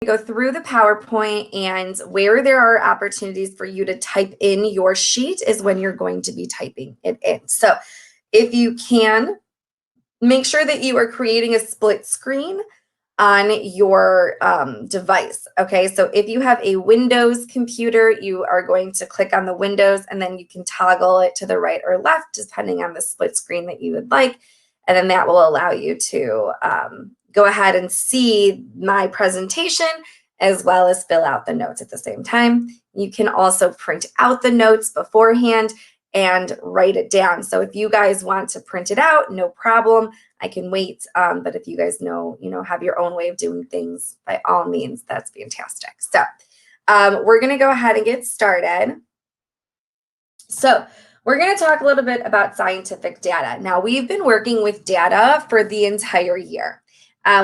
go through the PowerPoint, and where there are opportunities for you to type in your sheet is when you're going to be typing it in. So if you can, make sure that you are creating a split screen on your device. Okay, so if you have a Windows computer, you are going to click on the Windows, and then you can toggle it to the right or left depending on the split screen that you would like, and then that will allow you to go ahead and see my presentation as well as fill out the notes at the same time. You can also print out the notes beforehand and write it down. So if you guys want to print it out, no problem. I can wait. But if you guys have your own way of doing things, by all means, that's fantastic. So we're going to go ahead and get started. So we're going to talk a little bit about scientific data. Now, we've been working with data for the entire year.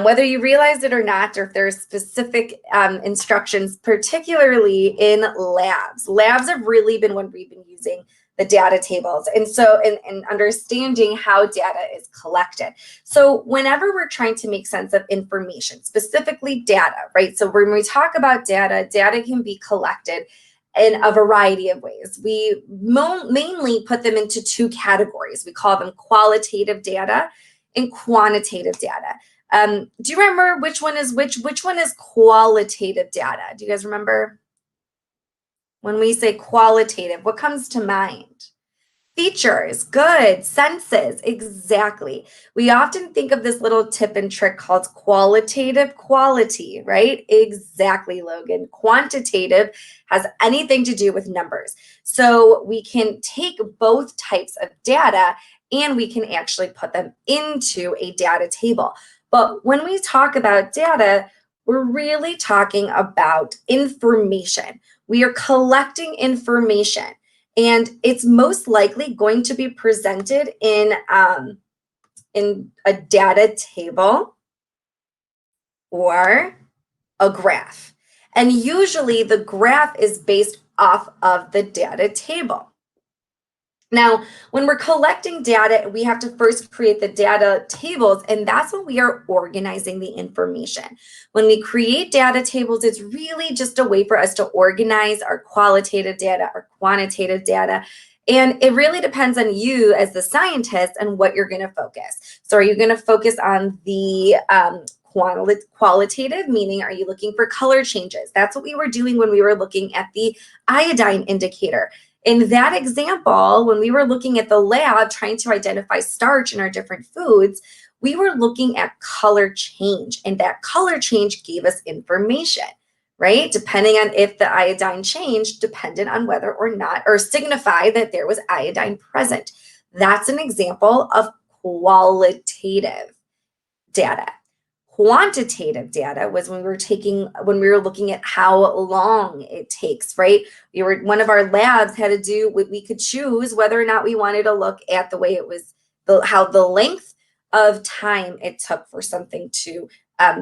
Whether you realize it or not, or if there's specific instructions, particularly in labs. Labs have really been when we've been using the data tables. And so, and understanding how data is collected. So whenever we're trying to make sense of information, specifically data, right? So when we talk about data, data can be collected in a variety of ways. We mainly put them into two categories. We call them qualitative data and quantitative data. Do you remember which one is which? Which one is qualitative data? Do you guys remember? When we say qualitative, what comes to mind? Features, good, senses, exactly. We often think of this little tip and trick called qualitative quality, right? Exactly, Logan. Quantitative has anything to do with numbers. So we can take both types of data and we can actually put them into a data table. But when we talk about data, we're really talking about information. We are collecting information, and it's most likely going to be presented in a data table or a graph. And usually the graph is based off of the data table. Now, when we're collecting data, we have to first create the data tables, and that's when we are organizing the information. When we create data tables, it's really just a way for us to organize our qualitative data, our quantitative data, and it really depends on you as the scientist and what you're going to focus. So are you going to focus on the qualitative, meaning are you looking for color changes? That's what we were doing when we were looking at the iodine indicator. In that example, when we were looking at the lab trying to identify starch in our different foods, we were looking at color change, and that color change gave us information, right? Depending on if the iodine changed, depended on whether or not, or signified that there was iodine present. That's an example of qualitative data. Quantitative data was when we were looking at how long it takes, right? One of our labs had to do, we could choose whether or not we wanted to look at the way it was, how the length of time it took for something to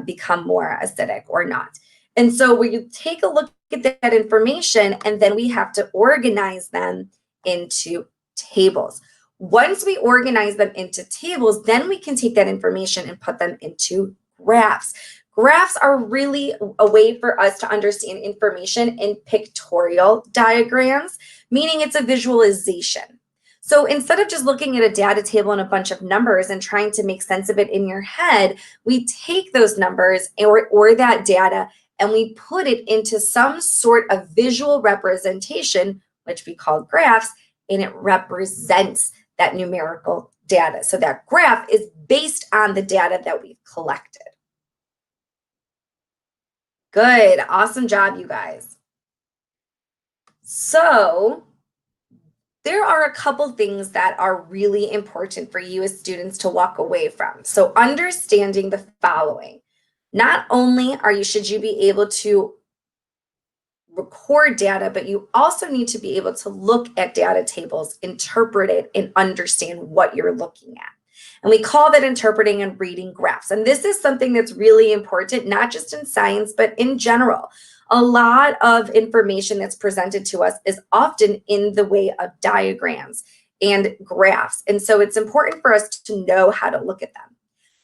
become more acidic or not. And so we take a look at that information, and then we have to organize them into tables. Once we organize them into tables, then we can take that information and put them into graphs. Graphs are really a way for us to understand information in pictorial diagrams, meaning it's a visualization. So instead of just looking at a data table and a bunch of numbers and trying to make sense of it in your head, we take those numbers or that data and we put it into some sort of visual representation, which we call graphs, and it represents that numerical data. So that graph is based on the data that we've collected. Good, awesome job, you guys. So there are a couple things that are really important for you as students to walk away from. So understanding the following: not only should you be able to record data, but you also need to be able to look at data tables, interpret it, and understand what you're looking at. And we call that interpreting and reading graphs. And this is something that's really important, not just in science, but in general. A lot of information that's presented to us is often in the way of diagrams and graphs. And so it's important for us to know how to look at them.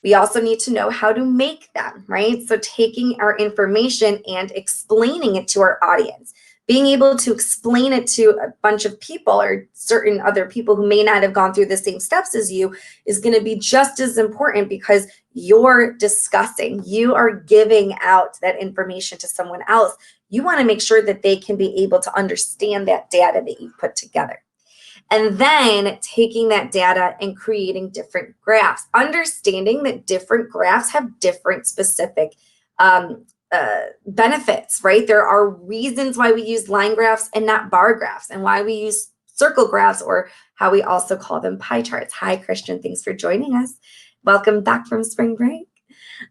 We also need to know how to make them, right? So taking our information and explaining it to our audience, being able to explain it to a bunch of people or certain other people who may not have gone through the same steps as you is going to be just as important, because you're discussing, you are giving out that information to someone else. You want to make sure that they can be able to understand that data that you put together. And then taking that data and creating different graphs, understanding that different graphs have different specific benefits, right? There are reasons why we use line graphs and not bar graphs, and why we use circle graphs, or how we also call them pie charts. Hi, Christian. Thanks for joining us. Welcome back from spring break.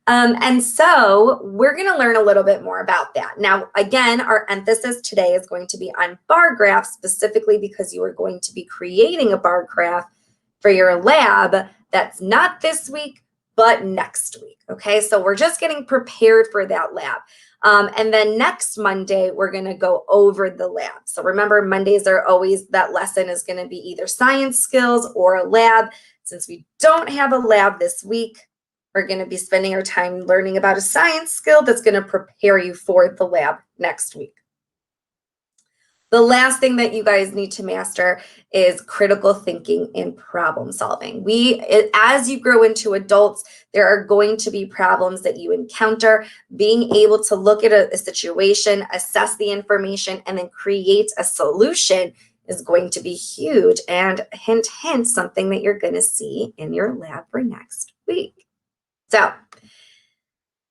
And so we're going to learn a little bit more about that. Now, again, our emphasis today is going to be on bar graphs, specifically because you are going to be creating a bar graph for your lab. That's not this week, but next week. Okay, so we're just getting prepared for that lab. And then next Monday, we're going to go over the lab. So remember, Mondays are always, that lesson is going to be either science skills or a lab. Since we don't have a lab this week, we're going to be spending our time learning about a science skill that's going to prepare you for the lab next week. The last thing that you guys need to master is critical thinking and problem solving. As you grow into adults, there are going to be problems that you encounter. Being able to look at a situation, assess the information, and then create a solution is going to be huge. And hint, hint, something that you're going to see in your lab for next week. So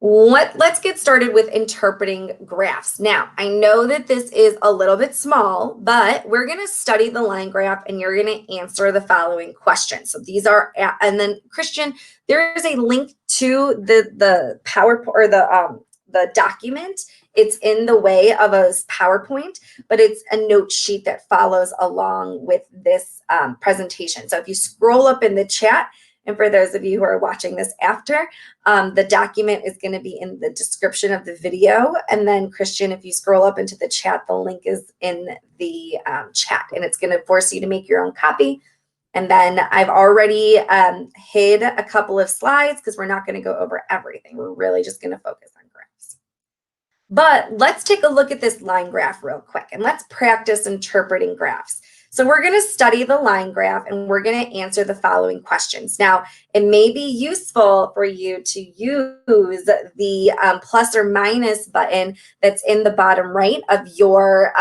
let's get started with interpreting graphs. Now, I know that this is a little bit small, but we're going to study the line graph and you're going to answer the following questions. So these are, and then Christian, there is a link to the PowerPoint or the document. It's in the way of a PowerPoint, but it's a note sheet that follows along with this presentation. So if you scroll up in the chat, and for those of you who are watching this after, the document is going to be in the description of the video. And then Christian, if you scroll up into the chat, the link is in the chat, and it's going to force you to make your own copy. And then I've already hid a couple of slides because we're not going to go over everything. We're really just going to focus on graphs. But let's take a look at this line graph real quick, and let's practice interpreting graphs. So we're going to study the line graph and we're going to answer the following questions. Now, it may be useful for you to use the plus or minus button that's in the bottom right of your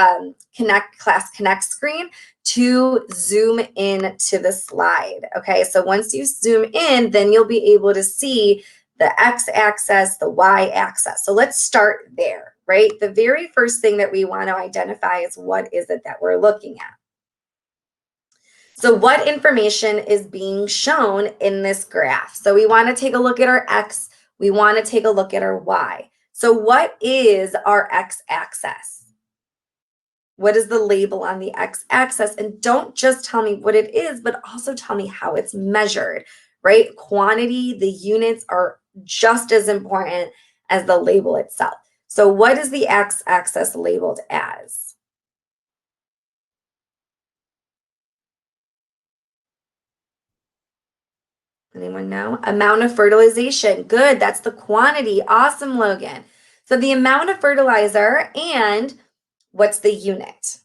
Class Connect screen to zoom in to the slide. Okay, so once you zoom in, then you'll be able to see the x-axis, the y-axis. So let's start there, right? The very first thing that we want to identify is what is it that we're looking at. So what information is being shown in this graph? So we want to take a look at our x. We want to take a look at our y. So what is our x-axis? What is the label on the x-axis? And don't just tell me what it is, but also tell me how it's measured, right? Quantity, the units are just as important as the label itself. So what is the x-axis labeled as? Anyone know? Amount of fertilization. Good. That's the quantity. Awesome, Logan. So the amount of fertilizer, and what's the unit?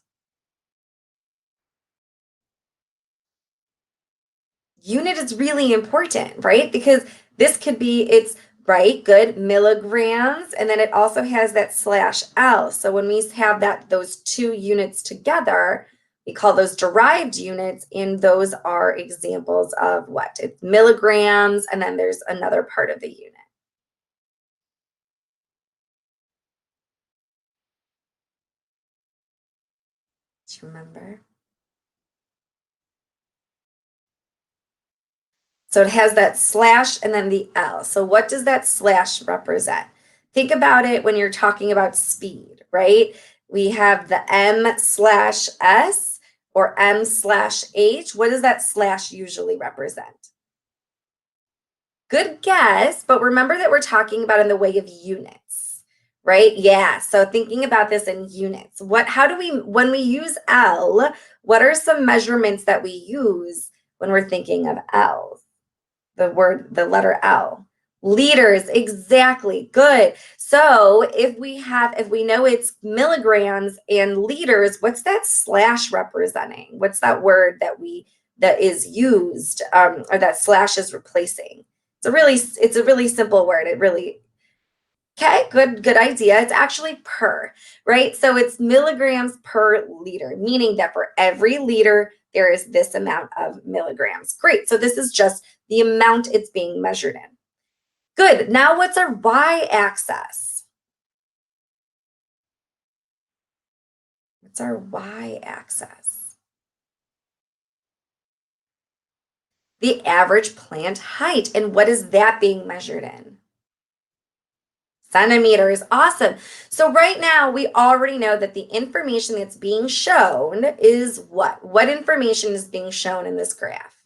Unit is really important, right? Because this could be, it's right, good, milligrams, and then it also has that /L. So when we have those two units together, we call those derived units, and those are examples of what? It's milligrams, and then there's another part of the unit. Do you remember? So it has that slash and then the L. So what does that slash represent? Think about it when you're talking about speed, right? We have the M/S or M/H. What does that slash usually represent? Good guess, but remember that we're talking about in the way of units, right? Yeah, so thinking about this in units. When we use L, what are some measurements that we use when we're thinking of L? the letter L. Liters, exactly. Good. So if we know it's milligrams and liters, what's that slash representing? What's that word that is used, or that slash is replacing? It's a really simple word. Okay, good idea. It's actually per, right? So it's milligrams per liter, meaning that for every liter, there is this amount of milligrams. Great. So this is just the amount it's being measured in. Good. Now what's our y-axis? What's our y-axis? The average plant height. And what is that being measured in? Centimeters. Awesome. So right now we already know that the information that's being shown is what? What information is being shown in this graph?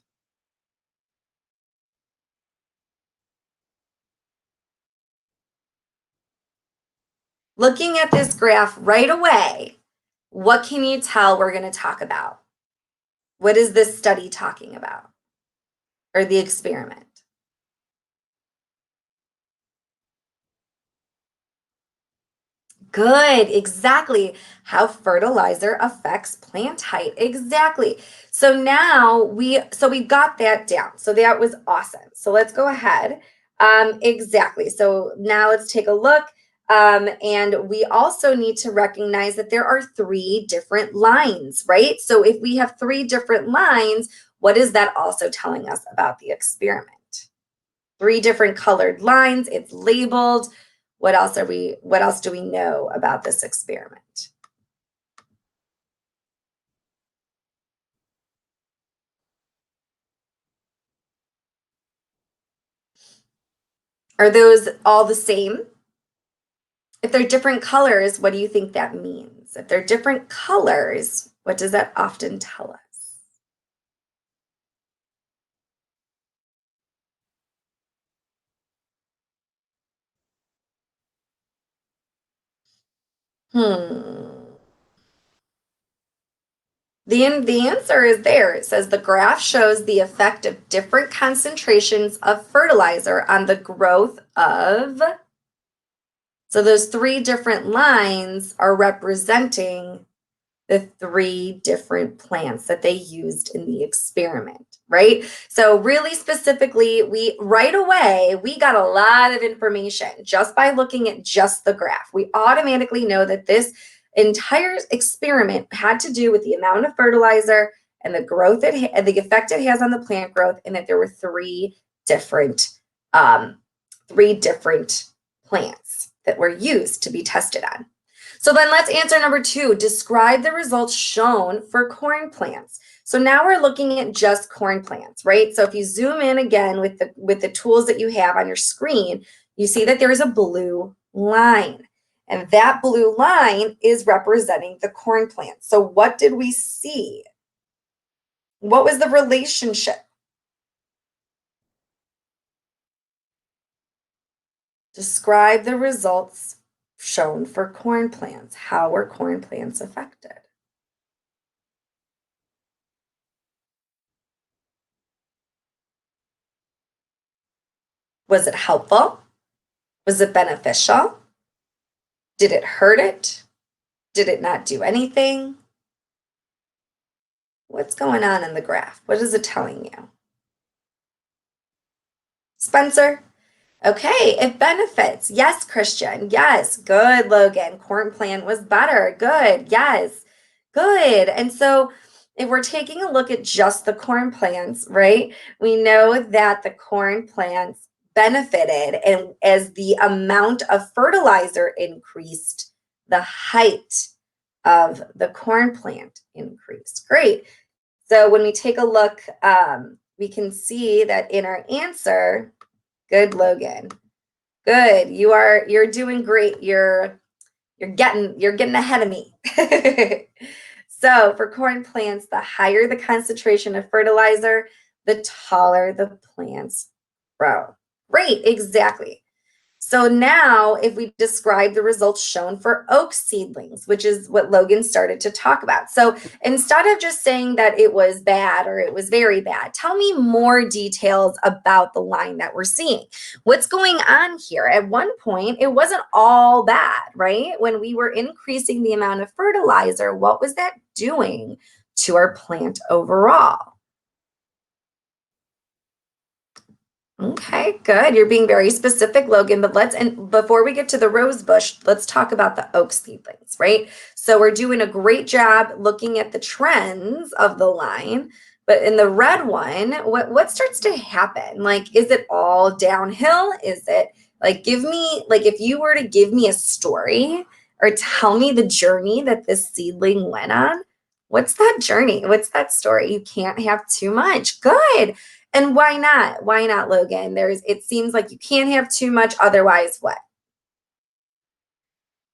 Looking at this graph right away, what can you tell we're going to talk about? What is this study talking about? Or the experiment? Good, exactly. How fertilizer affects plant height. Exactly. So now we got that down. So that was awesome. So let's go ahead. Exactly. So now let's take a look. And we also need to recognize that there are three different lines, right? So if we have three different lines, what is that also telling us about the experiment? Three different colored lines. It's labeled. What else do we know about this experiment? Are those all the same? If they're different colors, what do you think that means? If they're different colors, what does that often tell us? Hmm. The answer is there. It says the graph shows the effect of different concentrations of fertilizer on the growth of. So those three different lines are representing the three different plants that they used in the experiment, right? So really specifically, we right away, we got a lot of information just by looking at just the graph. We automatically know that this entire experiment had to do with the amount of fertilizer and the growth the effect it has on the plant growth, and that there were um, three different plants that were used to be tested on. So then let's answer number 2. Describe the results shown for corn plants. So now we're looking at just corn plants, right? So if you zoom in again with the tools that you have on your screen, you see that there is a blue line. And that blue line is representing the corn plant. So what did we see? What was the relationship? Describe the results shown for corn plants. How were corn plants affected? Was it helpful? Was it beneficial? Did it hurt it? Did it not do anything? What's going on in the graph? What is it telling you? Spencer? Okay, it benefits. Yes, Christian. Yes, good, Logan. Corn plant was better. Good. Yes, good. And so if we're taking a look at just the corn plants, right, we know that the corn plants benefited, and as the amount of fertilizer increased, the height of the corn plant increased. Great. So when we take a look, we can see that in our answer, good, Logan. Good. You're doing great. You're getting ahead of me. So for corn plants, the higher the concentration of fertilizer, the taller the plants grow. Great, exactly. So now if we describe the results shown for oak seedlings, which is what Logan started to talk about. So instead of just saying that it was bad or it was very bad, tell me more details about the line that we're seeing. What's going on here? At one point, it wasn't all bad, right? When we were increasing the amount of fertilizer, what was that doing to our plant overall? Okay, good. You're being very specific, Logan, but and before we get to the rose bush, let's talk about the oak seedlings, right? So we're doing a great job looking at the trends of the line, but in the red one, what starts to happen? Like, is it all downhill? Is it like, give me, like, if you were to give me a story or tell me the journey that this seedling went on, what's that journey? What's that story? You can't have too much. Good. And why not? Why not, Logan? It seems like you can't have too much, otherwise what?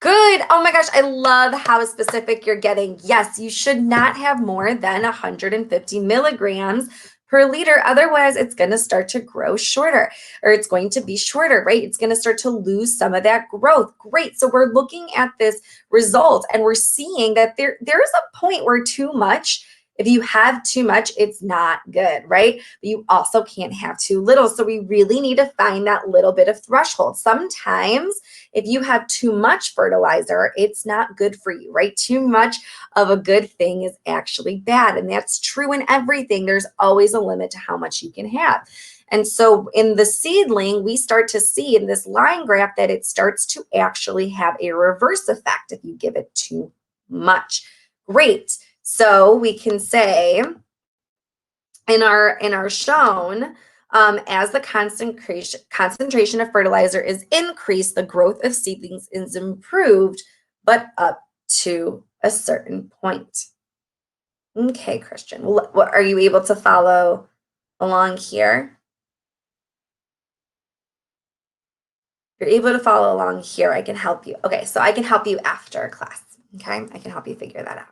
Good. Oh my gosh, I love how specific you're getting. Yes, you should not have more than 150 milligrams per liter. Otherwise, it's going to start to grow shorter, or it's going to be shorter, right? It's going to start to lose some of that growth. Great. So we're looking at this result and we're seeing that there is a point where too much, if you have too much, it's not good, right? But you also can't have too little. So we really need to find that little bit of threshold. Sometimes if you have too much fertilizer, it's not good for you, right? Too much of a good thing is actually bad. And that's true in everything. There's always a limit to how much you can have. And so in the seedling, we start to see in this line graph that it starts to actually have a reverse effect if you give it too much. Great. So we can say in our shown, as the concentration of fertilizer is increased, the growth of seedlings is improved, but up to a certain point. Okay, Christian, are you able to follow along here? If you're able to follow along here, I can help you. Okay, so I can help you after class. Okay, I can help you figure that out.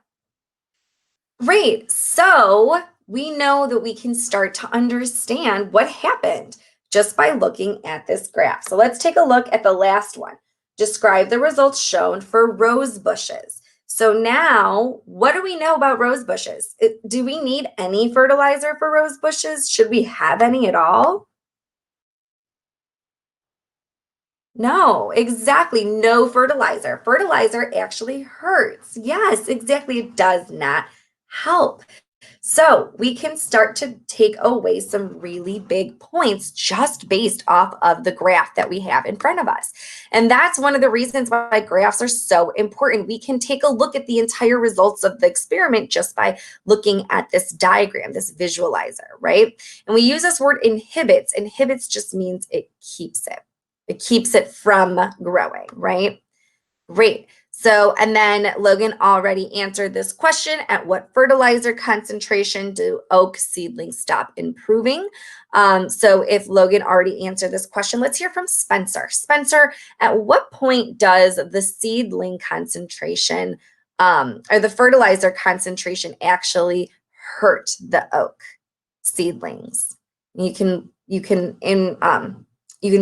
Great. So we know that we can start to understand what happened just by looking at this graph. So let's take a look at the last one. Describe the results shown for rose bushes. So now, what do we know about rose bushes? Do we need any fertilizer for rose bushes? Should we have any at all? No, exactly. No fertilizer. Fertilizer actually hurts. Yes, exactly. It does not help. So we can start to take away some really big points just based off of the graph that we have in front of us. And that's one of the reasons why graphs are so important. We can take a look at the entire results of the experiment just by looking at this diagram, this visualizer, right? And we use this word inhibits. Inhibits just means it keeps it. It keeps it from growing, right? Great. So, and then Logan already answered this question. At what fertilizer concentration do oak seedlings stop improving? So if Logan already answered this question, let's hear from Spencer. Spencer, at what point does the seedling concentration or the fertilizer concentration actually hurt the oak seedlings? You can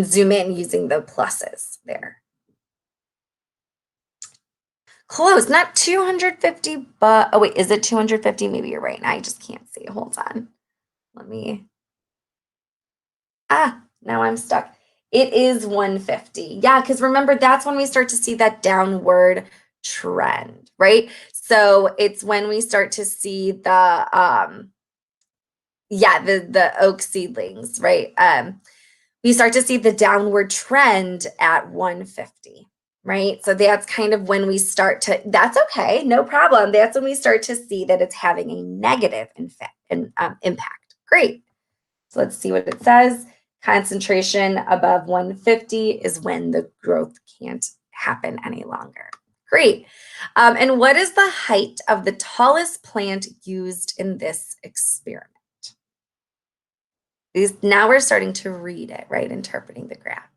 zoom in using the pluses there. Close, not 250, but oh wait, is it 250? Maybe you're right. I just can't see. Hold on. Let me. Now I'm stuck. It is 150. Yeah, because remember, that's when we start to see that downward trend, right? So it's when we start to see the the oak seedlings, right? We start to see the downward trend at 150. Right. So that's kind of when we start to, that's okay, no problem. That's when we start to see that it's having a negative impact. Great. So let's see what it says. Concentration above 150 is when the growth can't happen any longer. Great. And what is the height of the tallest plant used in this experiment? Now we're starting to read it, right? Interpreting the graph.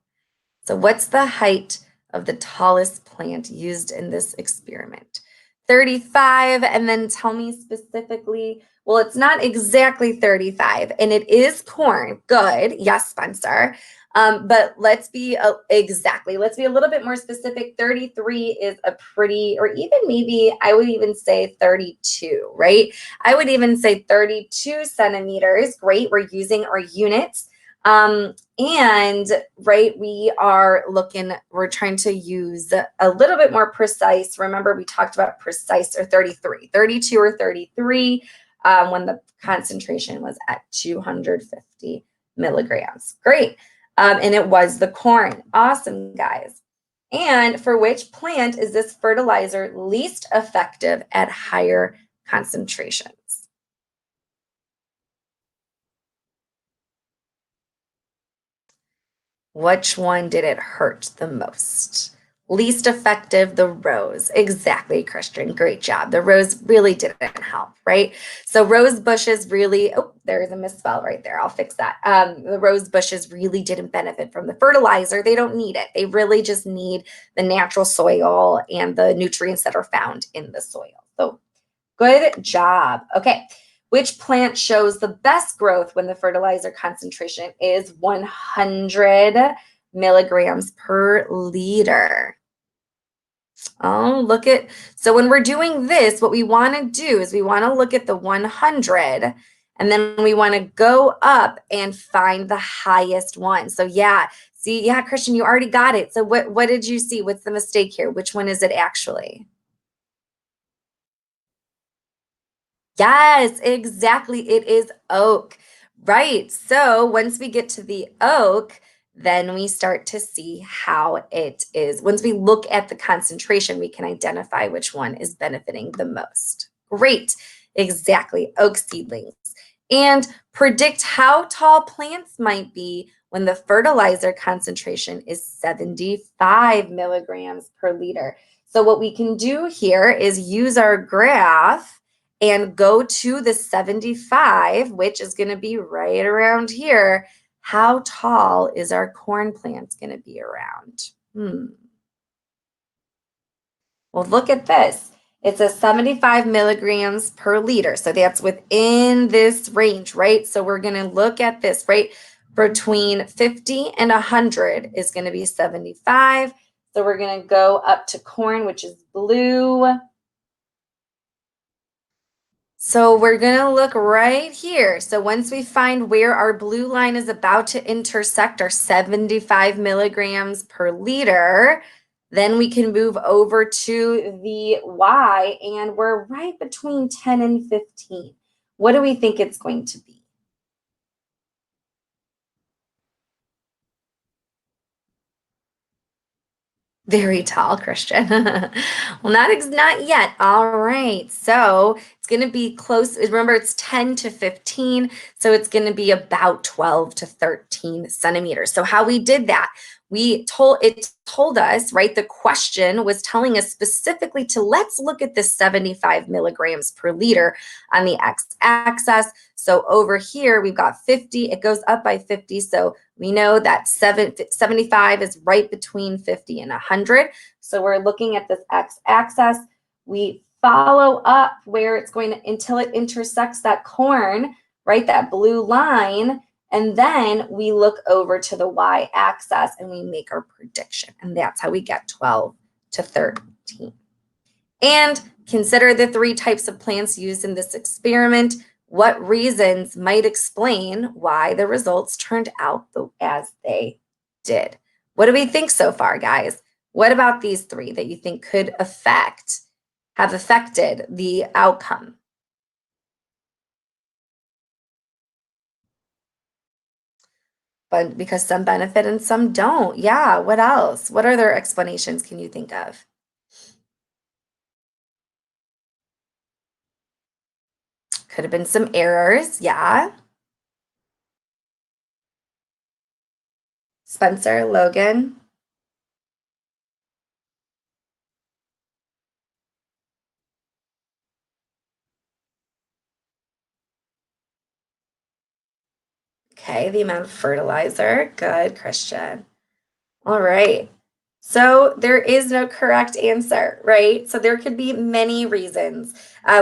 So what's the height of the tallest plant used in this experiment? 35, and then tell me specifically, well, it's not exactly 35, and it is corn. Good. Yes, Spencer. But let's be let's be a little bit more specific. 33 is a pretty, or even maybe I would even say 32, right? I would even say 32 centimeters. Great, we're using our units. And right, we're trying to use a little bit more precise. Remember, we talked about precise or 33, 32 or 33 when the concentration was at 250 milligrams. Great. And it was the corn. Awesome, guys. And for which plant is this fertilizer least effective at higher concentrations? Which one did it hurt the most? Least effective, the rose. Exactly, Christian. Great job. The rose really didn't help, right? So rose bushes really, oh, there's a misspell right there. I'll fix that. The rose bushes really didn't benefit from the fertilizer. They don't need it. They really just need the natural soil and the nutrients that are found in the soil. So good job. Okay. Which plant shows the best growth when the fertilizer concentration is 100 milligrams per liter? Oh, so when we're doing this, what we want to do is we want to look at the 100 and then we want to go up and find the highest one. So yeah, see, yeah, Christian, you already got it. So what did you see? What's the mistake here? Which one is it actually? Yes, exactly. It is oak. Right. So once we get to the oak, then we start to see how it is. Once we look at the concentration, we can identify which one is benefiting the most. Great. Exactly. Oak seedlings. And predict how tall plants might be when the fertilizer concentration is 75 milligrams per liter. So what we can do here is use our graph and go to the 75, which is going to be right around here. How tall is our corn plant going to be around? Well, look at this. It's a 75 milligrams per liter. So that's within this range, right? So we're going to look at this, right? Between 50 and 100 is going to be 75. So we're going to go up to corn, which is blue. So we're going to look right here. So once we find where our blue line is about to intersect our 75 milligrams per liter, then we can move over to the Y, and we're right between 10 and 15. What do we think it's going to be? Very tall, Christian. Well, not yet. All right. So it's going to be close. Remember, it's 10 to 15. So it's going to be about 12 to 13 centimeters. So how we did that, it told us, right? The question was telling us specifically to let's look at the 75 milligrams per liter on the x-axis. So over here, we've got 50. It goes up by 50. So we know that 75 is right between 50 and 100. So we're looking at this x-axis. We follow up where it's going to until it intersects that corn, right? That blue line. And then we look over to the y-axis and we make our prediction. And that's how we get 12 to 13. And consider the 3 types of plants used in this experiment. What reasons might explain why the results turned out as they did? What do we think so far, guys? What about these 3 that you think could have affected the outcome? But because some benefit and some don't. Yeah, what else? What other explanations can you think of? Could have been some errors. Yeah. Spencer, Logan. Okay, the amount of fertilizer. Good, Christian. All right. So there is no correct answer, right? So there could be many reasons.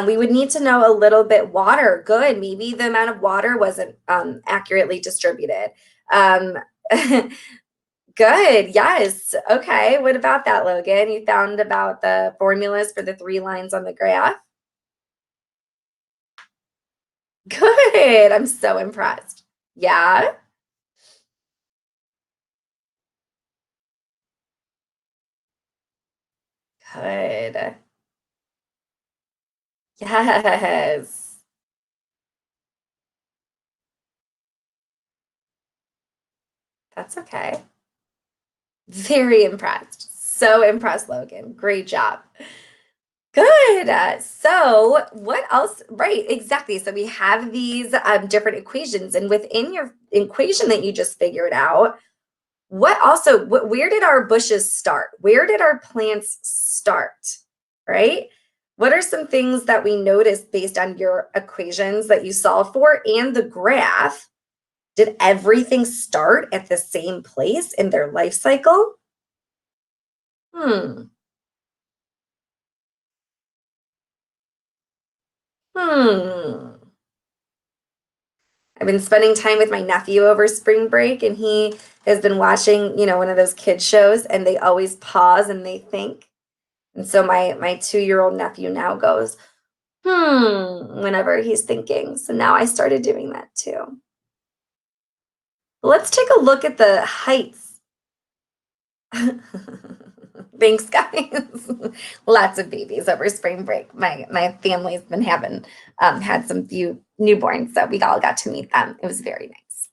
We would need to know a little bit water. Good. Maybe the amount of water wasn't accurately distributed. Good. Yes. Okay. What about that, Logan? You found about the formulas for the three lines on the graph? Good. I'm so impressed. Yeah. Good. Yes. That's okay. Very impressed. So impressed, Logan. Great job. Good. So, what else? Right, exactly. So, we have these different equations, and within your equation that you just figured out, where did our bushes start? Where did our plants start? Right? What are some things that we noticed based on your equations that you solved for and the graph? Did everything start at the same place in their life cycle? Hmm. Hmm. I've been spending time with my nephew over spring break, and he has been watching, one of those kids shows, and they always pause and they think. And so my 2-year-old nephew now goes, whenever he's thinking. So now I started doing that too. Let's take a look at the heights. Thanks, guys. Lots of babies over spring break. My family's been having had some few newborns, so we all got to meet them. It was very nice.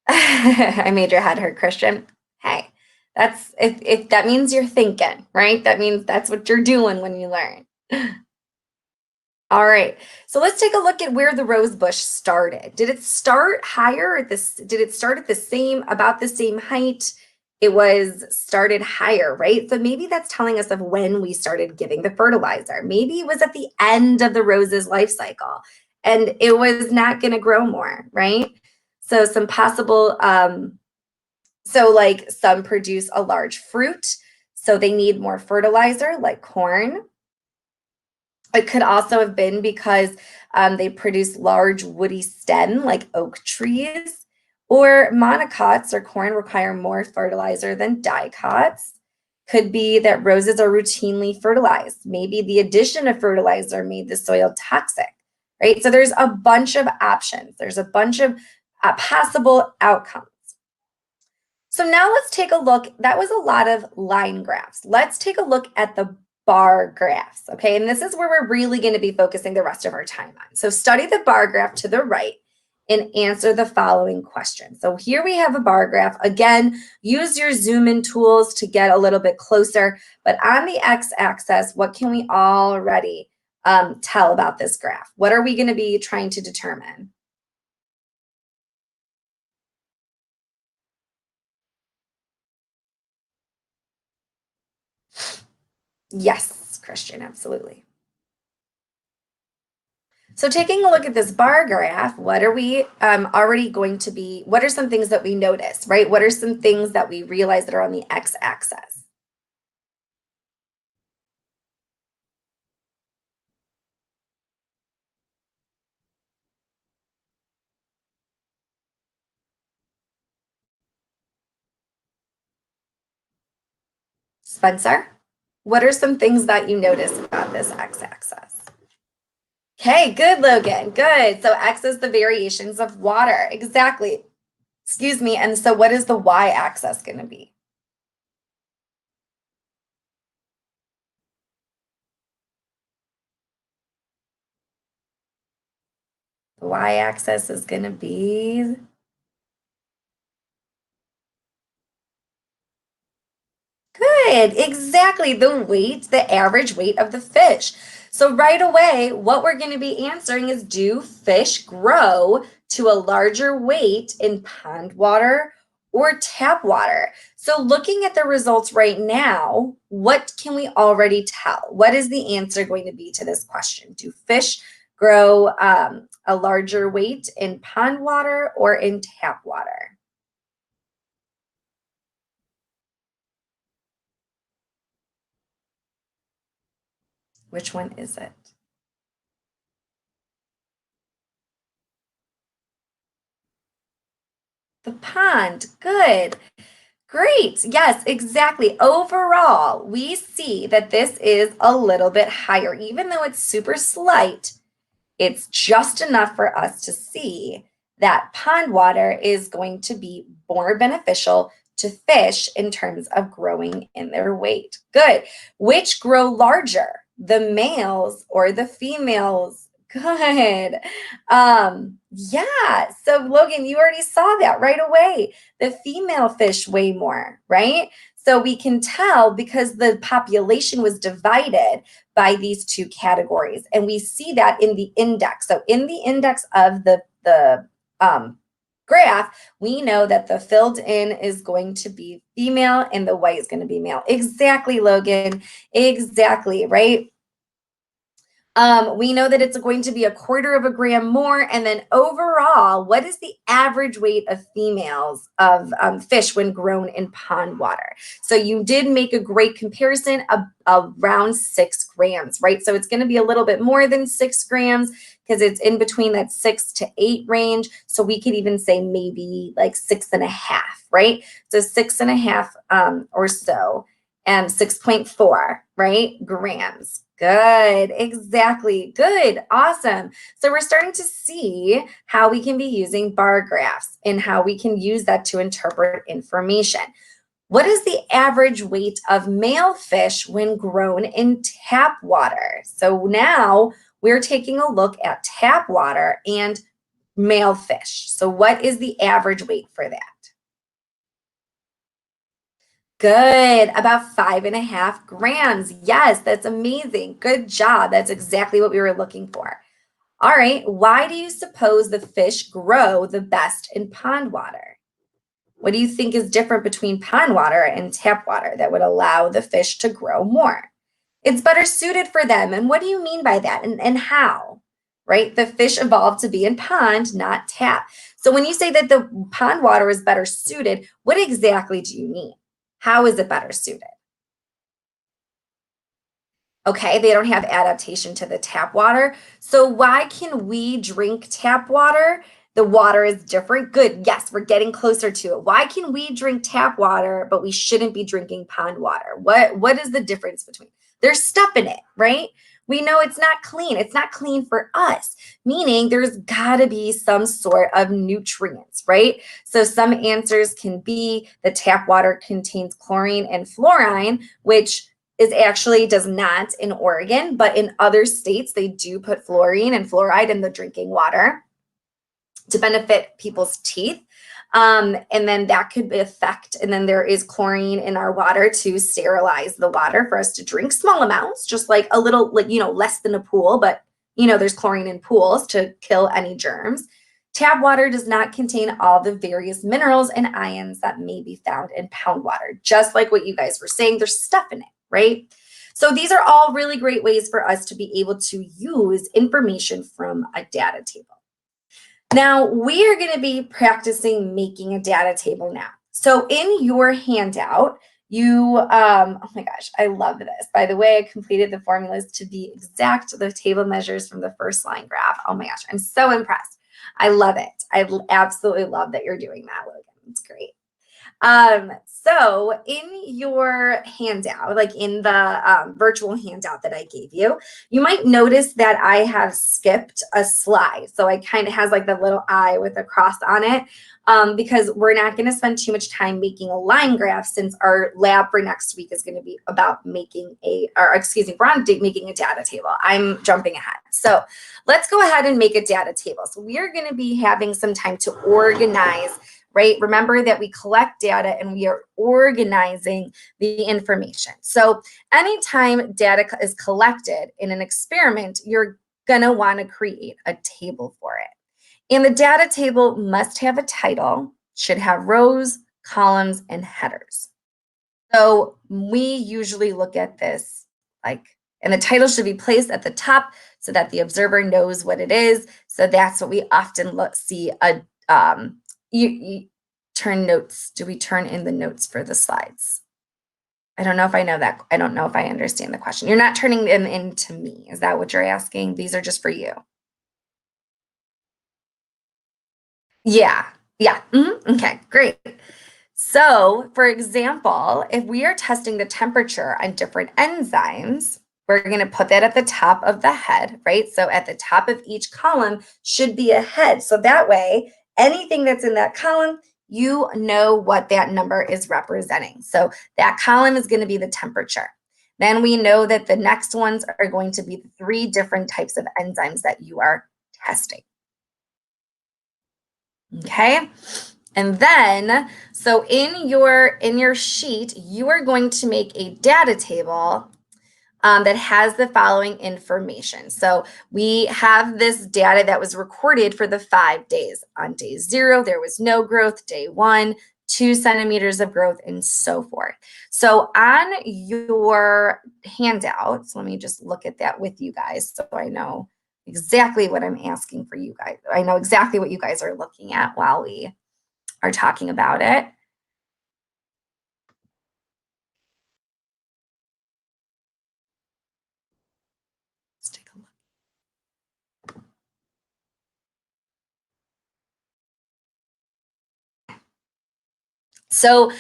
I made your head hurt, Christian. Hey, that's if that means you're thinking, right? That means that's what you're doing when you learn. All right. So let's take a look at where the rose bush started. Did it start higher at this? Did it start at about the same height? It was started higher, right? So maybe that's telling us of when we started giving the fertilizer. Maybe it was at the end of the rose's life cycle and it was not going to grow more, right? So some possible so like some produce a large fruit, so they need more fertilizer like corn. It could also have been because they produce large woody stem like oak trees, or monocots or corn require more fertilizer than dicots. Could be that roses are routinely fertilized. Maybe the addition of fertilizer made the soil toxic, right? So there's a bunch of options. There's a bunch of possible outcomes. So now let's take a look. That was a lot of line graphs. Let's take a look at the bar graphs, okay? And this is where we're really going to be focusing the rest of our time on. So study the bar graph to the right and answer the following question. So here we have a bar graph. Again, use your zoom in tools to get a little bit closer. But on the x-axis, what can we already tell about this graph? What are we going to be trying to determine? Yes, Christian, absolutely. So taking a look at this bar graph, what are we what are some things that we notice, right? What are some things that we realize that are on the x-axis? Spencer, what are some things that you notice about this x-axis? Okay, good, Logan. Good. So x is the variations of water. Exactly. Excuse me. And so what is the y-axis going to be? The y-axis is going to be good, exactly. The average weight of the fish. So right away, what we're going to be answering is, do fish grow to a larger weight in pond water or tap water? So looking at the results right now, what can we already tell? What is the answer going to be to this question? Do fish grow a larger weight in pond water or in tap water? Which one is it? The pond. Good. Great. Yes, exactly. Overall, we see that this is a little bit higher, even though it's super slight. It's just enough for us to see that pond water is going to be more beneficial to fish in terms of growing in their weight. Good. Which grow larger, the males or the females? Good. Yeah. So Logan, you already saw that right away. The female fish weigh more, right? So we can tell because the population was divided by these two categories. And we see that in the index. So in the index of the graph, we know that the filled in is going to be female and the white is going to be male. Exactly, Logan. Exactly, right? We know that it's going to be 1/4 of a gram more. And then overall, what is the average weight of females of fish when grown in pond water? So you did make a great comparison of around 6 grams, right? So it's going to be a little bit more than 6 grams because it's in between that 6 to 8 range. So we could even say maybe like 6.5, right? So 6.5 or so, and 6.4, right? Grams. Good, exactly. Good, awesome. So we're starting to see how we can be using bar graphs and how we can use that to interpret information. What is the average weight of male fish when grown in tap water? So now we're taking a look at tap water and male fish. So what is the average weight for that? Good, about 5.5 grams. Yes, that's amazing. Good job. That's exactly what we were looking for. All right, why do you suppose the fish grow the best in pond water? What do you think is different between pond water and tap water that would allow the fish to grow more? It's better suited for them. And what do you mean by that? And how? Right? The fish evolved to be in pond, not tap. So when you say that the pond water is better suited, what exactly do you mean? How is it better suited? Okay, they don't have adaptation to the tap water. So why can we drink tap water? The water is different. Good. Yes, we're getting closer to it. Why can we drink tap water, but we shouldn't be drinking pond water? What is the difference between? There's stuff in it, right? We know it's not clean. It's not clean for us, meaning there's got to be some sort of nutrients, right? So some answers can be the tap water contains chlorine and fluorine, which is actually does not in Oregon, but in other states, they do put fluorine and fluoride in the drinking water to benefit people's teeth. And then that could affect, and then there is chlorine in our water to sterilize the water for us to drink small amounts, just like a little, like, less than a pool, but there's chlorine in pools to kill any germs. Tap water does not contain all the various minerals and ions that may be found in pound water. Just like what you guys were saying, there's stuff in it, right? So these are all really great ways for us to be able to use information from a data table. Now we are going to be practicing making a data table now. So in your handout, oh my gosh, I love this. By the way, I completed the formulas to be exact, the table measures from the first line graph. Oh my gosh, I'm so impressed. I love it. I absolutely love that you're doing that, Logan. It's great. So in your handout, like in the virtual handout that I gave you, you might notice that I have skipped a slide. So it kind of has like the little eye with a cross on it, because we're not going to spend too much time making a line graph since our lab for next week is going to be about making we're on making a data table. I'm jumping ahead. So let's go ahead and make a data table. So we are going to be having some time to organize, right? Remember that we collect data and we are organizing the information. So anytime data is collected in an experiment, you're going to want to create a table for it. And the data table must have a title, should have rows, columns, and headers. So we usually look at this and the title should be placed at the top so that the observer knows what it is. So that's what we often see you turn notes. Do we turn in the notes for the slides? I don't know if I know that. I don't know if I understand the question. You're not turning them in to me. Is that what you're asking? These are just for you. Yeah. Yeah. Okay, great. So, for example, if we are testing the temperature on different enzymes, we're going to put that at the top of the head, right? So, at the top of each column should be a head. So that way, anything that's in that column, you know what that number is representing. So, that column is going to be the temperature. Then we know that the next ones are going to be the 3 different types of enzymes that you are testing. Okay? And then, so in your sheet, you are going to make a data table that has the following information. So we have this data that was recorded for the 5 days. On day 0, there was no growth. Day 1, 2 centimeters of growth, and so forth. So on your handout, so let me just look at that with you guys so I know exactly what I'm asking for you guys. I know exactly what you guys are looking at while we are talking about it. Let's take a look. So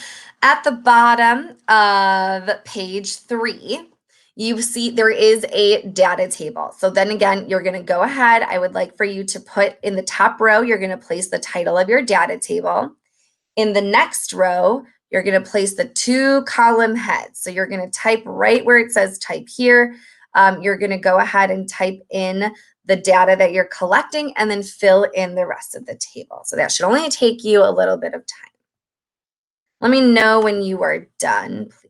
at the bottom of page 3, you see there is a data table. So then again, you're going to go ahead. I would like for you to put in the top row, you're going to place the title of your data table. In the next row, you're going to place the 2 column heads. So you're going to type right where it says type here. You're going to go ahead and type in the data that you're collecting and then fill in the rest of the table. So that should only take you a little bit of time. Let me know when you are done, please.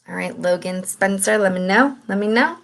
All right, Logan, Spencer, let me know. Let me know.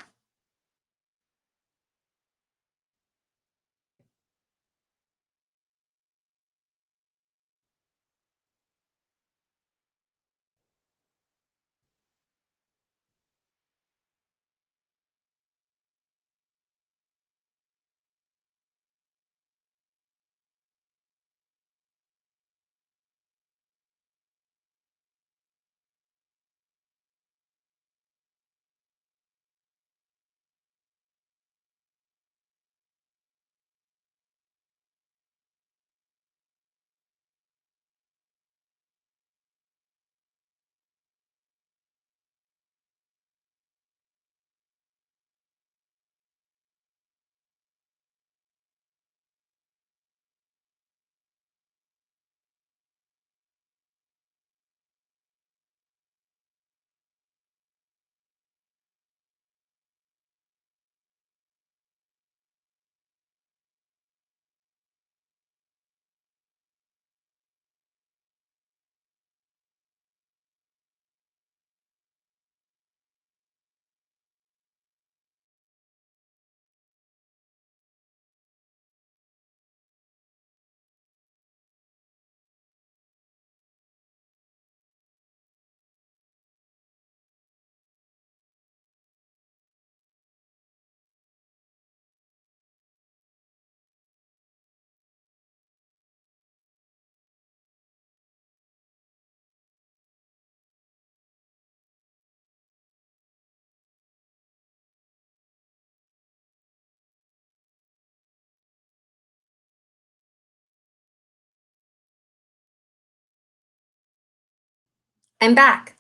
I'm back.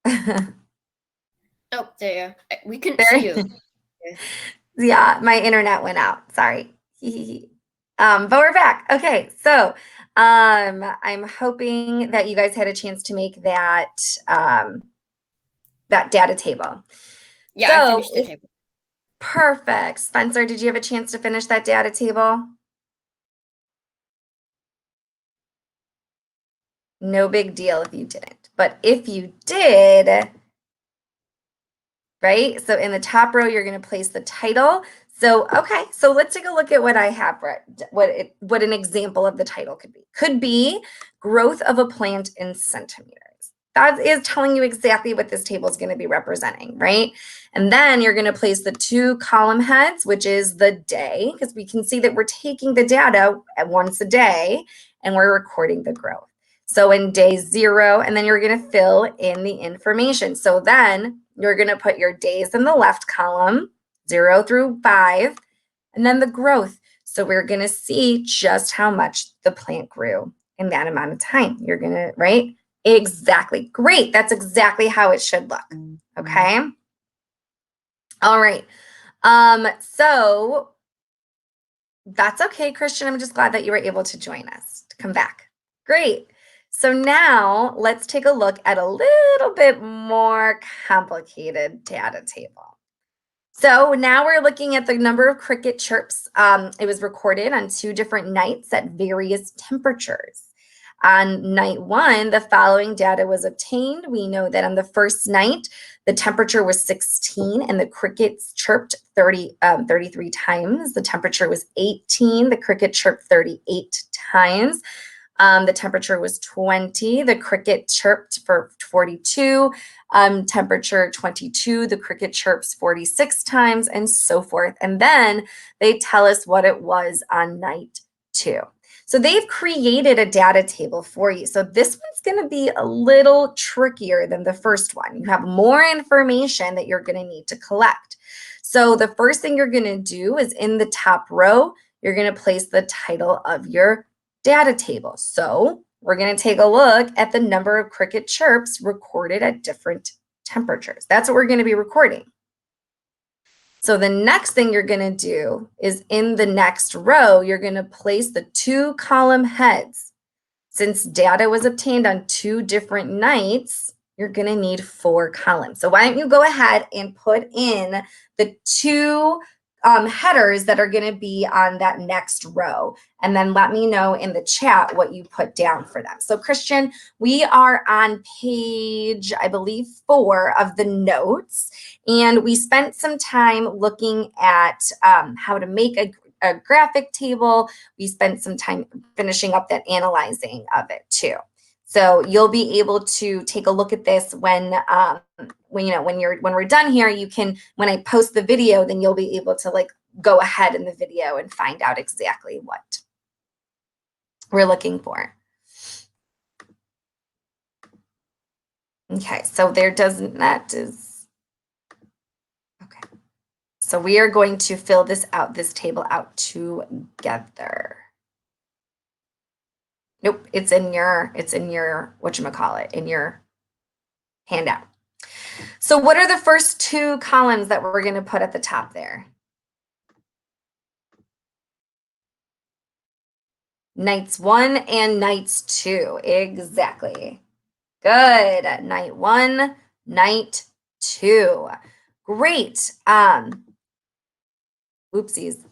Oh, there you go. We couldn't see you. Yeah, my internet went out. Sorry. But we're back. Okay, so I'm hoping that you guys had a chance to make that data table. Yeah, I So finished the table. perfect. Spencer, did you have a chance to finish that data table? No big deal if you didn't. But if you did, right? So in the top row, you're going to place the title. So, okay, so let's take a look at what I have for it, what an example of the title could be. Could be growth of a plant in centimeters. That is telling you exactly what this table is going to be representing, right? And then you're going to place the 2 column heads, which is the day, because we can see that we're taking the data at once a day and we're recording the growth. So in day 0, and then you're going to fill in the information. So then you're going to put your days in the left column, 0 through 5, and then the growth. So we're going to see just how much the plant grew in that amount of time. You're going to, right? Exactly. Great. That's exactly how it should look. Okay. All right. So that's okay, Christian. I'm just glad that you were able to join us, to come back. Great. So now let's take a look at a little bit more complicated data table. So now we're looking at the number of cricket chirps. It was recorded on 2 different nights at various temperatures. On night 1, the following data was obtained. We know that on the first night, the temperature was 16 and the crickets chirped 33 times. The temperature was 18. The cricket chirped 38 times. The temperature was 20. The cricket chirped for 42. Temperature 22. The cricket chirps 46 times, and so forth. And then they tell us what it was on night 2. So they've created a data table for you. So this one's going to be a little trickier than the first one. You have more information that you're going to need to collect. So the first thing you're going to do is in the top row, you're going to place the title of your data table. So we're going to take a look at the number of cricket chirps recorded at different temperatures. That's what we're going to be recording. So the next thing you're going to do is in the next row, you're going to place the 2 column heads. Since data was obtained on 2 different nights, you're going to need 4 columns. So why don't you go ahead and put in the 2 headers that are going to be on that next row, and then let me know in the chat what you put down for them. So Christian, we are on page, I believe, 4 of the notes, and we spent some time looking at how to make a graphic table. We spent some time finishing up that analyzing of it too. So you'll be able to take a look at this when we're done here. You can, when I post the video, then you'll be able to like go ahead in the video and find out exactly what we're looking for. Okay, so okay. So we are going to fill this table out together. Nope, it's in your whatchamacallit, in your handout. So what are the first 2 columns that we're going to put at the top there? Nights 1 and nights 2. Exactly. Good. Night 1, night 2. Great. Oopsies.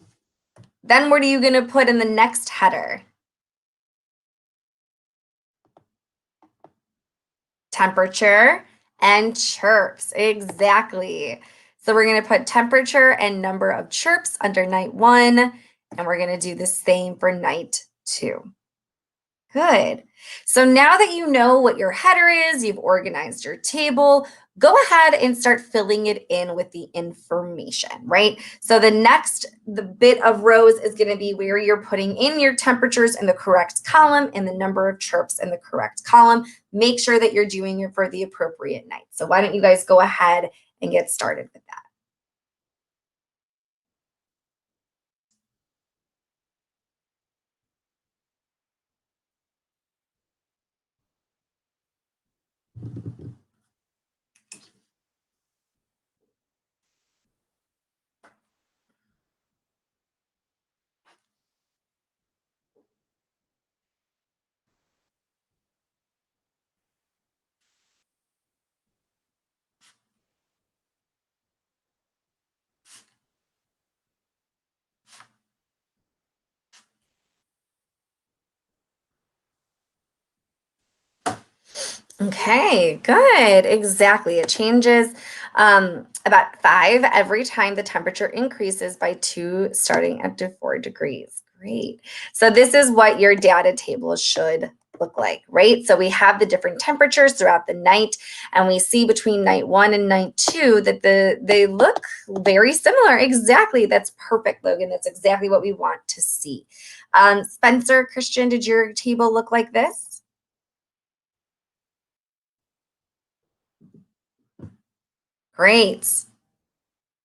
Then what are you going to put in the next header? Temperature and chirps. Exactly. So we're going to put temperature and number of chirps under night 1, and we're going to do the same for night 2. Good. So now that you know what your header is, you've organized your table, go ahead and start filling it in with the information, right? So the bit of rows is going to be where you're putting in your temperatures in the correct column and the number of chirps in the correct column. Make sure that you're doing it for the appropriate night. So why don't you guys go ahead and get started with that? Okay, good. Exactly. It changes about 5 every time the temperature increases by 2, starting up to 4 degrees. Great. So this is what your data table should look like, right? So we have the different temperatures throughout the night, and we see between night 1 and night 2 that they look very similar. Exactly. That's perfect, Logan. That's exactly what we want to see. Spencer, Christian, did your table look like this? Great.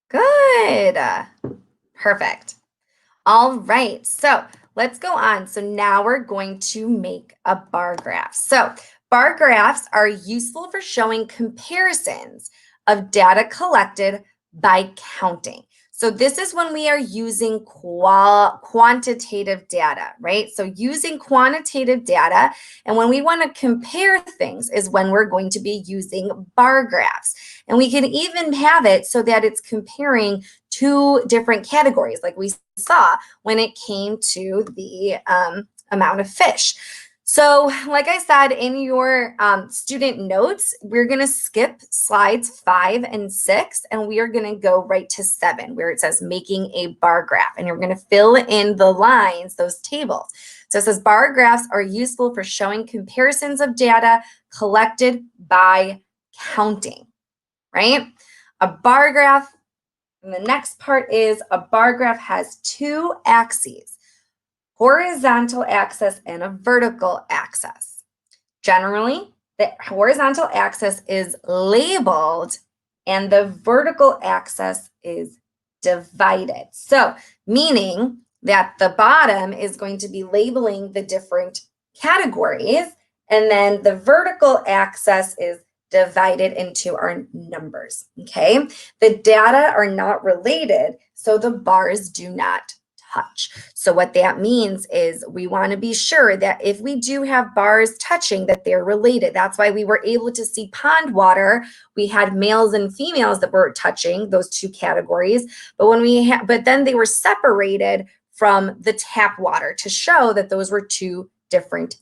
Good. Perfect. All right, so let's go on. So now we're going to make a bar graph. So bar graphs are useful for showing comparisons of data collected by counting. So this is when we are using quantitative data, right? So using quantitative data, and when we want to compare things is when we're going to be using bar graphs. And we can even have it so that it's comparing two different categories, like we saw when it came to the amount of fish. So like I said, in your student notes, we're going to skip slides 5 and 6, and we are going to go right to 7, where it says making a bar graph. And you're going to fill in the lines, those tables. So it says bar graphs are useful for showing comparisons of data collected by counting, right? A bar graph, and the next part is a bar graph has two axes, horizontal axis and a vertical axis. Generally, the horizontal axis is labeled and the vertical axis is divided. So, meaning that the bottom is going to be labeling the different categories, and then the vertical axis is divided into our numbers, okay? The data are not related, so the bars do not touch. So what that means is we want to be sure that if we do have bars touching, that they're related. That's why we were able to see pond water. We had males and females that were touching those two categories, but then they were separated from the tap water to show that those were two different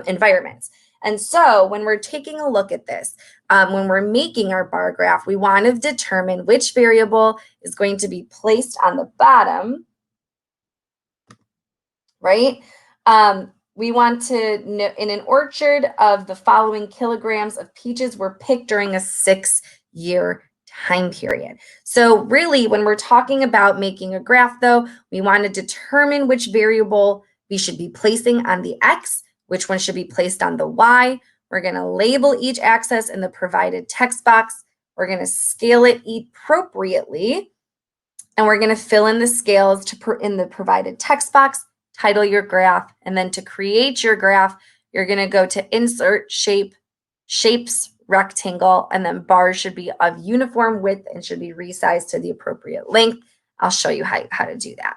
environments. And so when we're taking a look at this, when we're making our bar graph, we want to determine which variable is going to be placed on the bottom, right? We want to know in an orchard of the following kilograms of peaches were picked during a 6-year time period. So really, when we're talking about making a graph, though, we want to determine which variable we should be placing on the X, which one should be placed on the Y. We're going to label each axis in the provided text box. We're going to scale it appropriately, and we're going to fill in the scales in the provided text box, title your graph, and then to create your graph, you're going to go to Insert, Shape, Shapes, Rectangle, and then bars should be of uniform width and should be resized to the appropriate length. I'll show you how to do that.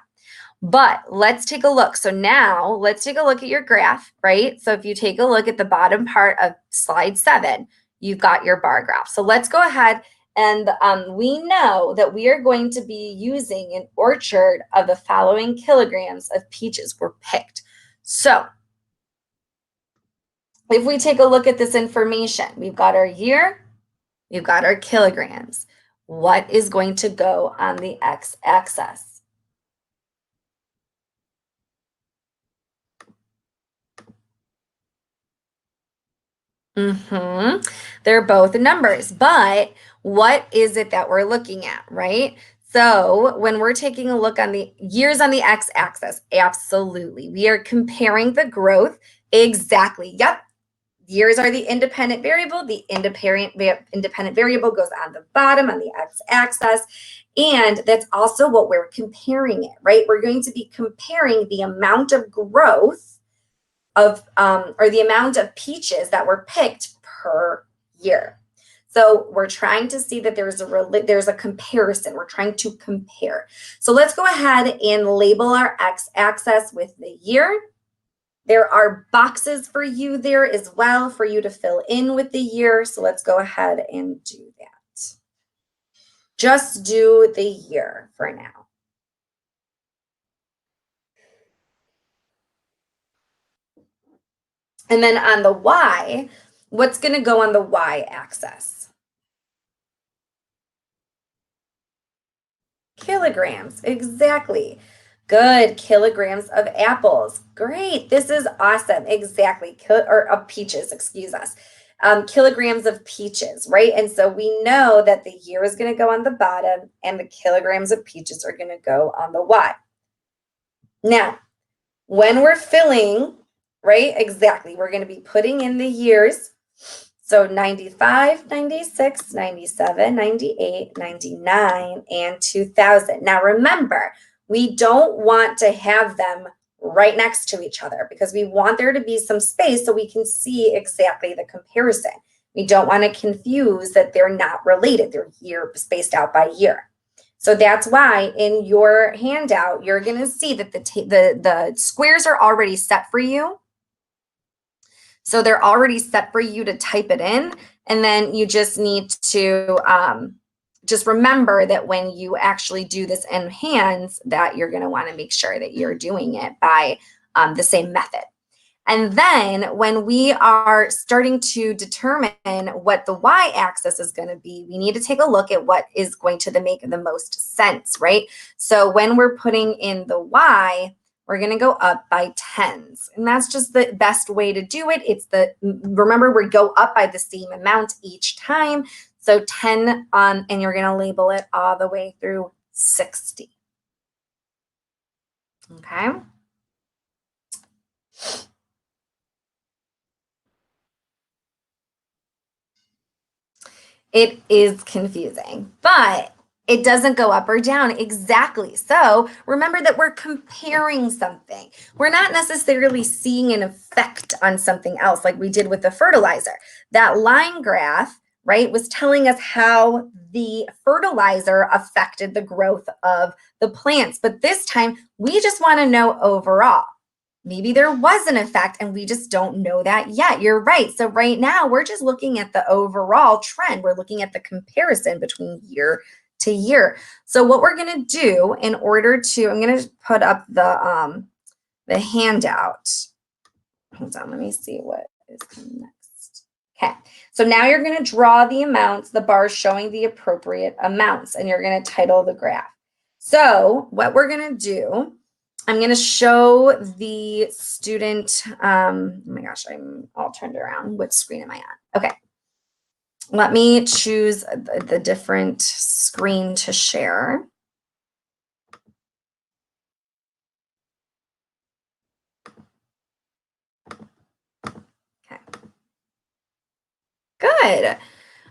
But let's take a look. So now let's take a look at your graph, right? So if you take a look at the bottom part of slide 7, you've got your bar graph. So let's go ahead, and we know that we are going to be using an orchard of the following kilograms of peaches were picked. So if we take a look at this information, we've got our year, we've got our kilograms. What is going to go on the x-axis? They're both numbers, but what is it that we're looking at, right? So when we're taking a look on the years on the x-axis, absolutely. We are comparing the growth. Exactly. Yep. Years are the independent variable. The independent variable goes on the bottom on the x-axis. And that's also what we're comparing it, right? We're going to be comparing the amount of growth of or the amount of peaches that were picked per year. So we're trying to see that there's a comparison. We're trying to compare. So let's go ahead and label our x-axis with the year. There are boxes for you there as well for you to fill in with the year. So let's go ahead and do that. Just do the year for now. And then on the Y, what's going to go on the Y-axis? Kilograms, exactly. Good, kilograms of apples. Great, this is awesome. Exactly, or of peaches, excuse us. Kilograms of peaches, right? And so we know that the year is going to go on the bottom and the kilograms of peaches are going to go on the Y. Now, when we're filling, right, exactly, we're going to be putting in the years. So 95, 96, 97, 98, 99, and 2000. Now remember, we don't want to have them right next to each other because we want there to be some space so we can see exactly the comparison. We don't want to confuse that they're not related. They're year spaced out by year. So that's why in your handout, you're going to see that the squares are already set for you. So they're already set for you to type it in. And then you just need to just remember that when you actually do this in hands, that you're going to want to make sure that you're doing it by the same method. And then when we are starting to determine what the y-axis is going to be, we need to take a look at what is going to make the most sense, right? So when we're putting in the y, we're going to go up by tens. And that's just the best way to do it. Remember, we go up by the same amount each time. So 10, and you're going to label it all the way through 60. Okay. It is confusing, but it doesn't go up or down exactly. So remember that we're comparing something. We're not necessarily seeing an effect on something else like we did with the fertilizer. That line graph, right, was telling us how the fertilizer affected the growth of the plants. But this time, we just want to know overall. Maybe there was an effect and we just don't know that yet. You're right. So right now we're just looking at the overall trend. We're looking at the comparison between year to year. So what we're going to do in order to, I'm going to put up the handout. Hold on, let me see what is coming next. Okay, so now you're going to draw the amounts, the bars showing the appropriate amounts, and you're going to title the graph. So what we're going to do, I'm going to show the student, oh my gosh, I'm all turned around. What screen am I on? Okay. Let me choose the different screen to share. Okay. Good.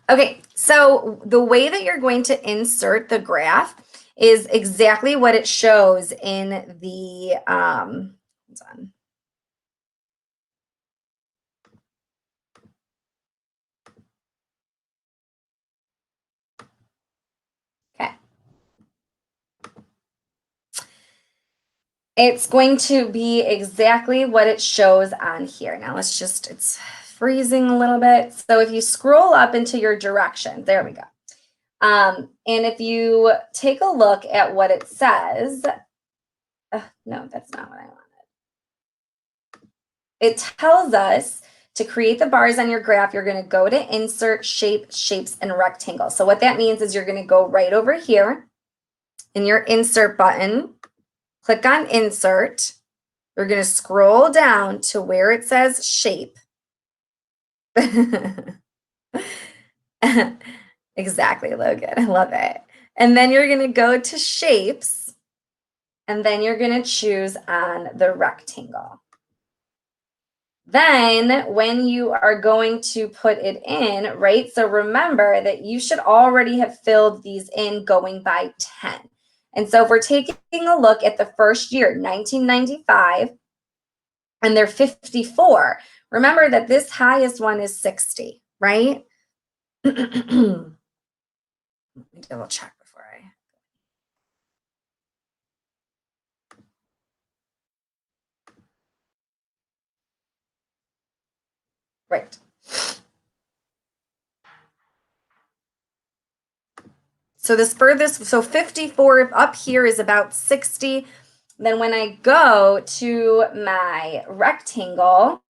Okay, so the way that you're going to insert the graph is exactly what it shows in the, hold on. Okay. It's going to be exactly what it shows on here. Now it's freezing a little bit. So if you scroll up into your direction, there we go. And if you take a look at what it says, no, that's not what I wanted. It tells us to create the bars on your graph, you're going to go to Insert, Shape, Shapes, and Rectangle. So what that means is you're going to go right over here in your Insert button, click on Insert. You're going to scroll down to where it says Shape. Exactly, Logan. I love it. And then you're going to go to Shapes, and then you're going to choose on the rectangle. Then when you are going to put it in, right? So remember that you should already have filled these in going by 10. And so if we're taking a look at the first year, 1995, and they're 54, remember that this highest one is 60, right? Let me double check before I. Right. So this furthest, so 54 up here is about 60. Then when I go to my rectangle,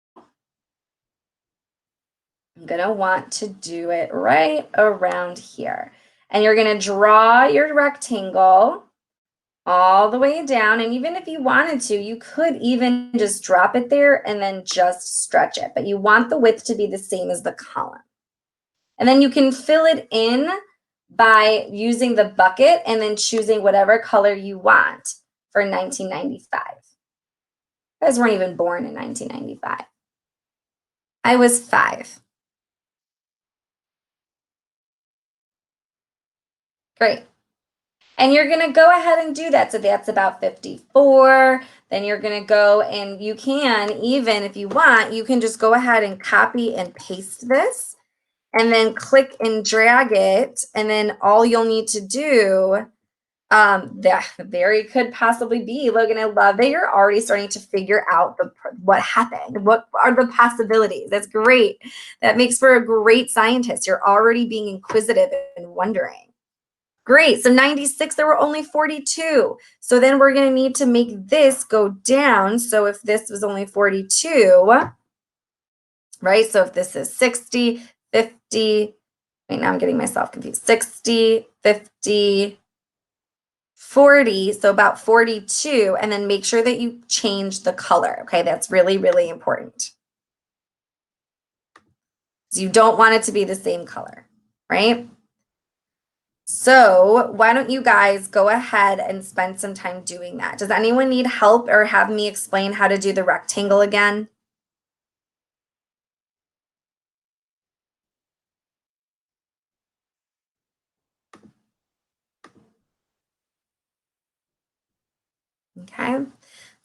I'm going to want to do it right around here. And you're going to draw your rectangle all the way down. And even if you wanted to, you could even just drop it there and then just stretch it. But you want the width to be the same as the column. And then you can fill it in by using the bucket and then choosing whatever color you want for 1995. You guys weren't even born in 1995. I was 5. Great. And you're going to go ahead and do that. So that's about 54. Then you're going to go and you can, even if you want, you can just go ahead and copy and paste this and then click and drag it. And then all you'll need to do, there it could possibly be. Logan, I love that you're already starting to figure out what happened. What are the possibilities? That's great. That makes for a great scientist. You're already being inquisitive and wondering. Great. So 96, there were only 42. So then we're going to need to make this go down. So if this was only 42, right? So if this is 60, 50, wait, now I'm getting myself confused. 60, 50, 40, so about 42, and then make sure that you change the color. Okay, that's really, really important. So you don't want it to be the same color, right? So why don't you guys go ahead and spend some time doing that? Does anyone need help or have me explain how to do the rectangle again? Okay,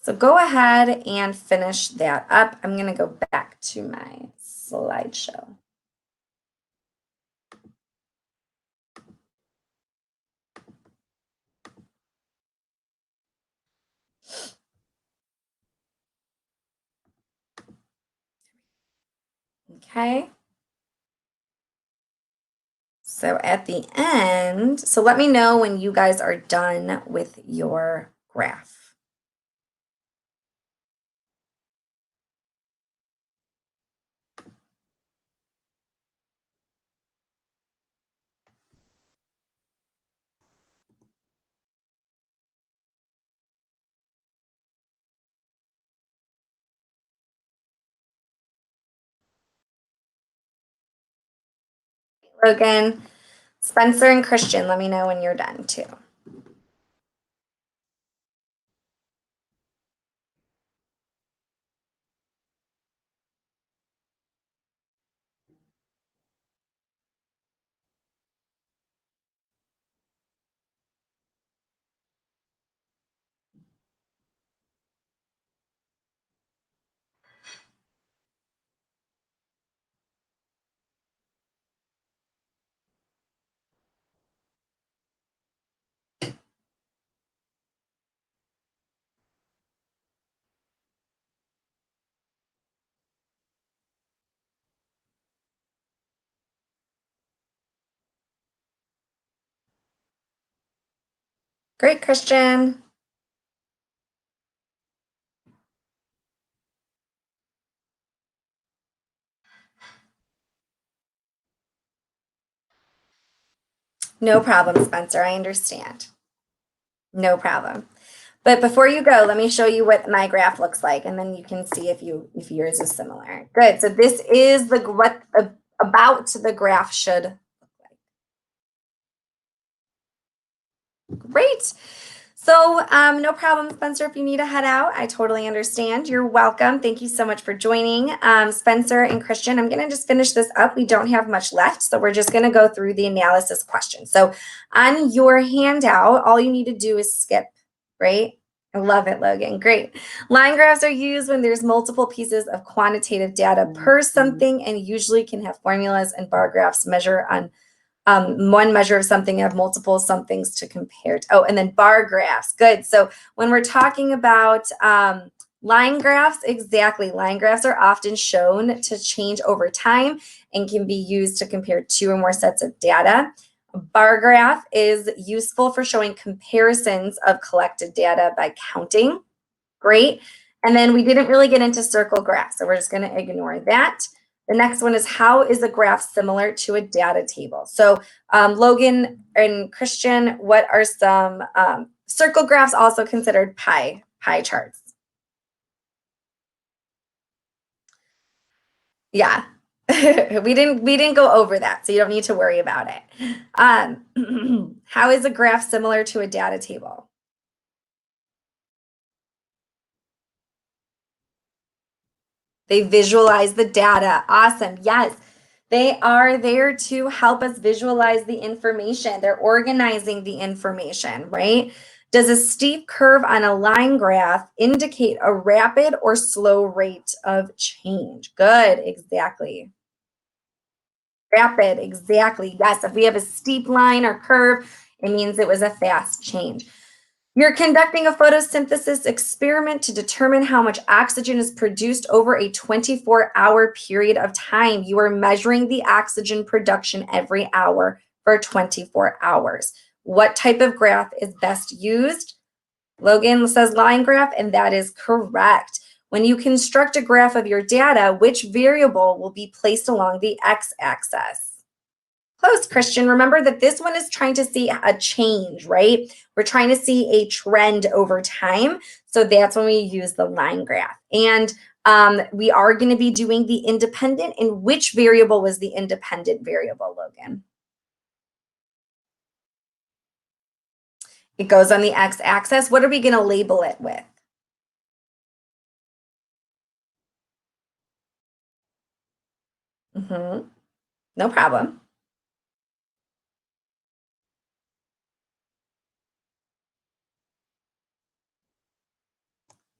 so go ahead and finish that up. I'm going to go back to my slideshow. Okay. So at the end, so let me know when you guys are done with your graph. Logan, Spencer, and Christian, let me know when you're done too. Great, Christian. No problem, Spencer. I understand. No problem. But before you go, let me show you what my graph looks like, and then you can see if yours is similar. Good. So this is what about the graph should look like. Great. So no problem, Spencer, if you need to head out. I totally understand. You're welcome. Thank you so much for joining. Spencer and Christian, I'm going to just finish this up. We don't have much left, so we're just going to go through the analysis question. So on your handout, all you need to do is skip, right? I love it, Logan. Great. Line graphs are used when there's multiple pieces of quantitative data per something and usually can have formulas, and bar graphs measure on one measure of something, have multiple somethings to compare to. Oh, and then bar graphs. Good. So when we're talking about line graphs, exactly, line graphs are often shown to change over time and can be used to compare two or more sets of data. A bar graph is useful for showing comparisons of collected data by counting. Great. And then we didn't really get into circle graphs, so we're just going to ignore that. The next one is, how is a graph similar to a data table? So Logan and Christian, what are some circle graphs, also considered pie charts? Yeah. we didn't go over that, so you don't need to worry about it. How is a graph similar to a data table? They visualize the data. Awesome. Yes. They are there to help us visualize the information. They're organizing the information, right? Does a steep curve on a line graph indicate a rapid or slow rate of change? Good, exactly. Rapid, exactly. Yes, if we have a steep line or curve, it means it was a fast change. You're conducting a photosynthesis experiment to determine how much oxygen is produced over a 24-hour period of time. You are measuring the oxygen production every hour for 24 hours. What type of graph is best used? Logan says line graph, and that is correct. When you construct a graph of your data, which variable will be placed along the x-axis? Close, Christian. Remember that this one is trying to see a change, right? We're trying to see a trend over time. So that's when we use the line graph. And we are going to be doing the independent. And which variable was the independent variable, Logan? It goes on the x-axis. What are we going to label it with? No problem.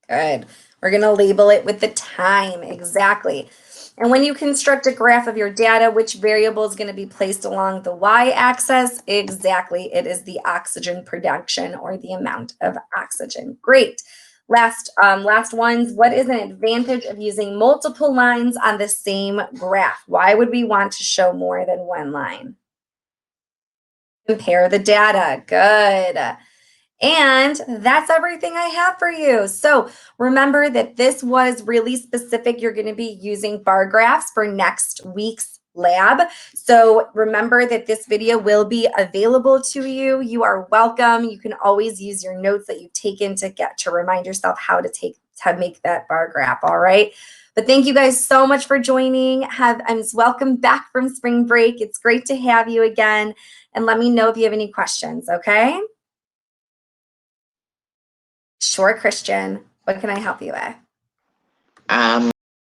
Good. We're going to label it with the time. Exactly. And when you construct a graph of your data, which variable is going to be placed along the y-axis? Exactly. It is the oxygen production or the amount of oxygen. Great. Last ones. What is an advantage of using multiple lines on the same graph? Why would we want to show more than one line? Compare the data. Good. And that's everything I have for you. So remember that this was really specific. You're going to be using bar graphs for next week's lab. So remember that this video will be available to you. You are welcome. You can always use your notes that you've taken to remind yourself how to make that bar graph. All right. But thank you guys so much for joining. Welcome back from spring break. It's great to have you again. And let me know if you have any questions. Okay. Sure, Christian. What can I help you with?